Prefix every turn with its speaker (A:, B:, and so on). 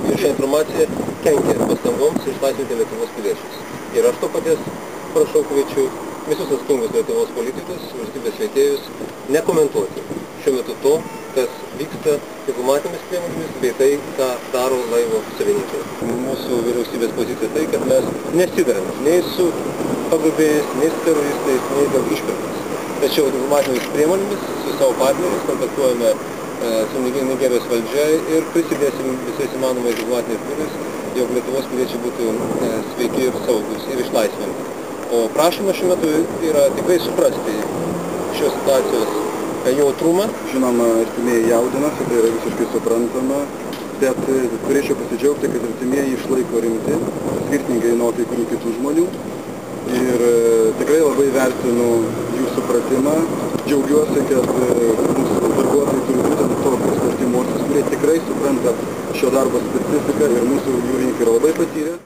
A: vieša informacija kenkia pastangoms išlaisvinti Lietuvos piliečius. Ir aš to paties prašau, kviečiu visus atsakingus Lietuvos politikus, valstybės veikėjus, nekomentuoti šiuo metu to, kas vyksta diplomatinėmis priemonėmis, bei tai, ką daro laivo savininkai. Mūsų vyriausybės pozicija tai, kad mes nesidarėme nei su pagrobėjais, nei su teroristais, nei dėl išpirkos. Tačiau diplomatinėmis priemonėmis su savo partneriais kontaktuojame su Nigerijos valdžia ir prisidėsim visais įmanomais diplomatiniais būdais, jog Lietuvos piliečiai būtų sveiki ir saugus ir išlaisvinti. O prašoma šiuo metu yra tikrai suprasti šios situacijos jautrumą.
B: Žinoma, artimieji jaudinasi, tai yra visiškai suprantama, bet turėčiau pasidžiaugti, kad artimieji išlaiko rimti, skirtingai nuo kai kurių kitų žmonių. Ir tikrai labai vertinu jų supratimą. Džiaugiuosi, kad mūsų darbuotojai turi būtent tokius artimuosius, kurie tikrai supranta šio darbo specifiką ir mūsų jūrininkai yra labai patyrę.